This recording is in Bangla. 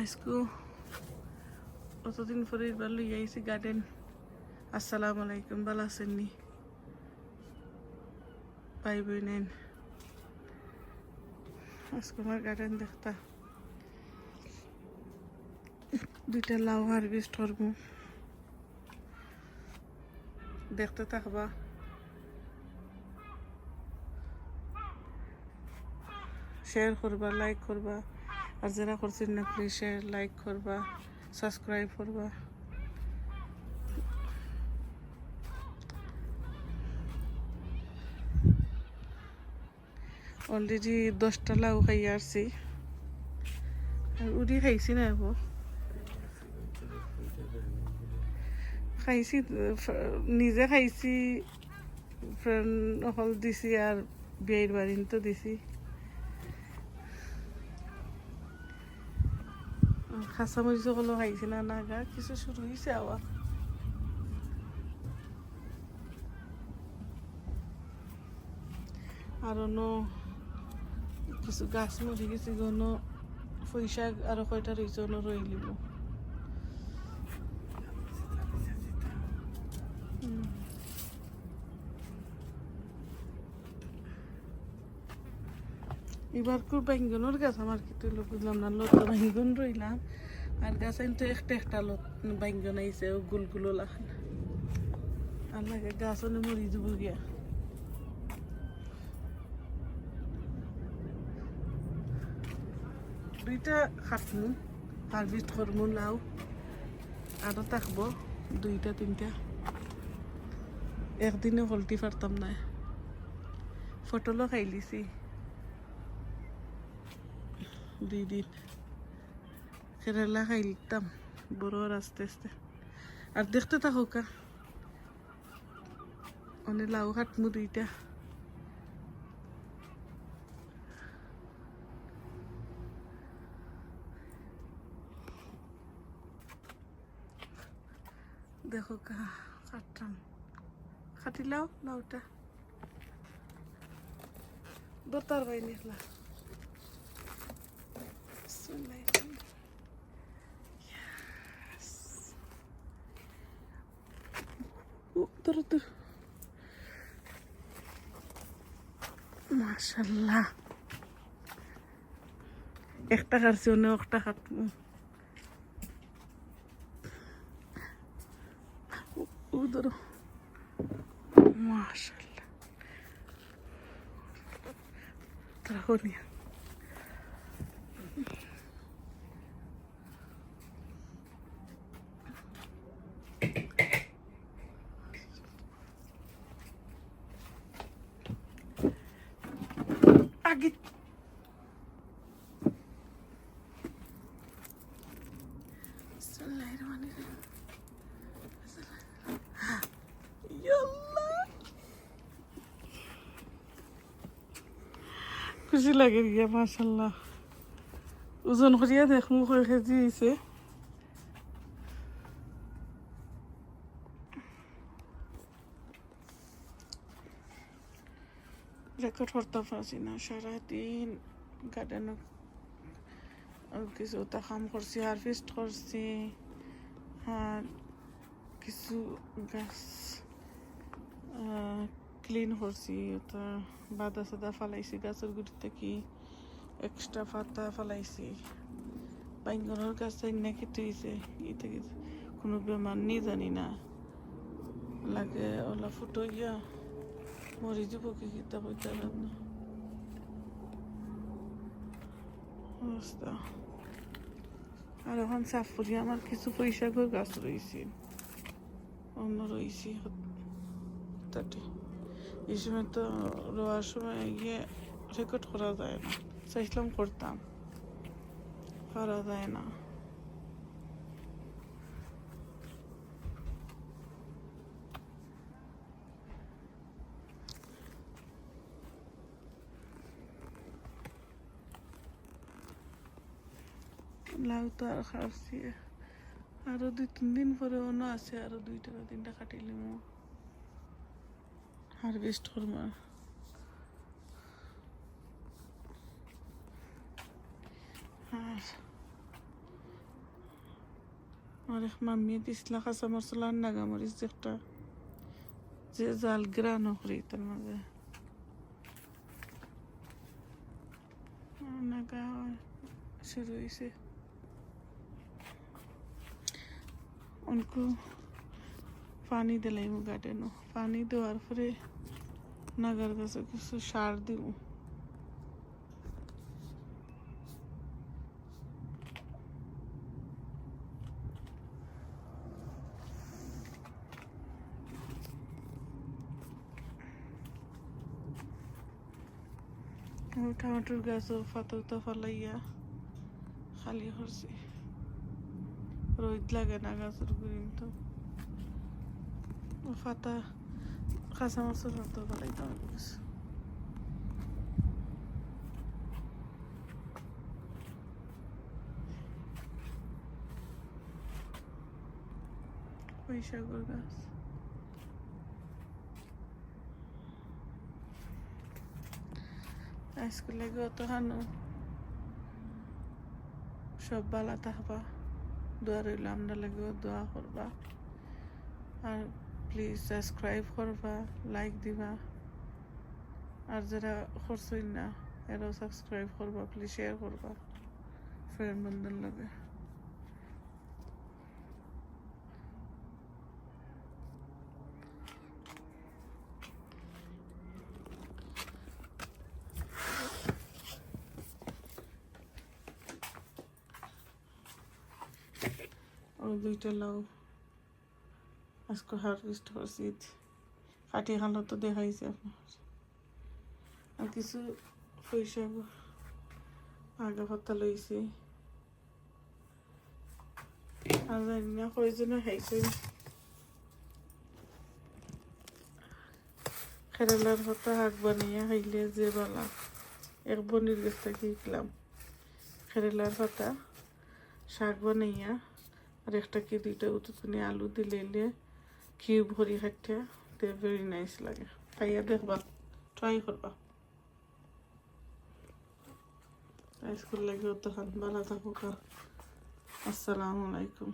আজকে অতদিন পরে এবার লই আইছি গার্ডেন। আসসালামু আলাইকুম, ভালো আছেন নি ভাই বোনেন? আজকে আমার গার্ডেন দেখতা দুইটা লাউ হারভেস্ট করবো, দেখতে থাকবা। শেয়ার করবা, লাইক করবা, আর যারা করছেন না প্লিজ শেয়ার লাইক করবা, সাবস্ক্রাইব করবা। অলরেডি 10টা লাউ খাই আসছি, আর উড়ি খাইছি না এবো খাইছি, নিজে খাইছি, ফ্রেন্ড হল দিছি, আর বিয়ের বাড়ি তো দিছি। কাঁচামরিচ হলো খাইছি না, নাগা কিছু শুরু হয়েছে আবার। আর অন্য কিছু গাছ মরে গেছে, কোনো পয়সা আরো কয়টা রয়েছে, অন্য রইলিব। এবার খুব বাইঙ্গনের গাছ আমার কিন্তু বুঝলাম না, লত বাইঙ্গন রইলাম, আর গাছ কিন্তু একটা লত বাইঙ্গন আইছে, ও গুলগুলো লাখান আর লাগে গাছ অনেক মরি যাব গিয়া। দুইটা কাটমু, হারভেস্ট করমু লাউ, আরও থাকবো 2-3টা। একদিনে ফলটি পারতাম না, ফটলও খাই লিছি 2 দিন, কেরালা খাইতাম বড় আস্তে আস্তে। আর দেখতে থাকো কা, অনেক লাউ কাটমু 2টা। দেখো কা কাটতাম, কাটিলাও লাউটা দরতার বাই নিখলা। মাশাল্লাহ, একটা কাটছি, অন্য একটা কাটমু। ধরো, মাশাল্লাহ, রাখো নিয়া। আগে খুশি লাগে গিয়া, মাশাল্লাহ। ওজন করিয়া দেখমু কয় কেজি হয়েছে। রেকর্ড করতে পারছি না, সারাদিন গার্ডেনে কিছুটা কাম করছি, হারভেস্ট করছি, আর কিছু গাছ ক্লিন করছি, ওটা বাদা সাদা ফালাইছি, গাছের গুড়ি থেকে এক্সট্রা পাতা ফালাইছি। বাইঙ্গনের গাছ না খেতে হয়েছে, ইতে কোনো বেমার নেই জানি না, লাগে ওলা ফুটো গিয়া মরি যাব কি কিতা বইতে না অবস্থা। আর এখন সাফ করি, আমার কিছু পয়সা গাছ রয়েছে, অন্য রয়েছে তাতে। এই সময় তো রোয়ার সময় গিয়ে রেকর্ড করা যায় না, চাইছিলাম করতাম, করা যায় না। লাউ তো আর খাচ্ছি, আরো 2-3 দিন পরে অন্য আছে, আরো 2টা-3টা কাটিলে হারভেস্ট করবো। আর আর এক মামিয়ে দিছিল কাঁচা মশলা আর নাগামরিচ একটা যে জাল গ্রানো করি তার মাঝে নাগা শুরু হয়েছে उनको पानी दिलाई गार्डन पानी देवार परे नागार गाছে কিছু সার দিব টমেটোর গাছও পাতা ফালাইয়া খালি করছি রোদ লাগে না গাছের গুড়িন তো পাতা কাঁচা মাছের পাতা ফালাইতে হবে কিছু পুঁইশাকের গাছ আজকে লাগে অত হানো সব ভালো থাকবা দোয়া রইল আমরা লাগেও দোয়া করবা আর প্লিজ সাবস্ক্রাইব করবা লাইক দিবা আর যারা করছই না এরাও সাবস্ক্রাইব করবা প্লিজ শেয়ার করবা ফ্রেন্ড বন্ধুর লগে ওই দুইটা লাউ আজকে হারভেস্ট করছি কাটি খালো তো দেখাইছে আপনার আর কিছু পয়সা আগা পাতা লইছি আর জানি না কয়জনে খাইছে কেরালার পাতা শাক বানিয়ে খাইলে যে বালা এক বনির গাছ থেকে শিখলাম কেরালার পাতা শাক বানাইয়া আর একটা কি দুইটা উতুনি আলু দিলে কিউব ভরি খাইতে ভেরি নাইস লাগে খাইয়া দেখবা ট্রাই করবা স্কুল লাগে তখন ভালো থাকুক আসসালামু আলাইকুম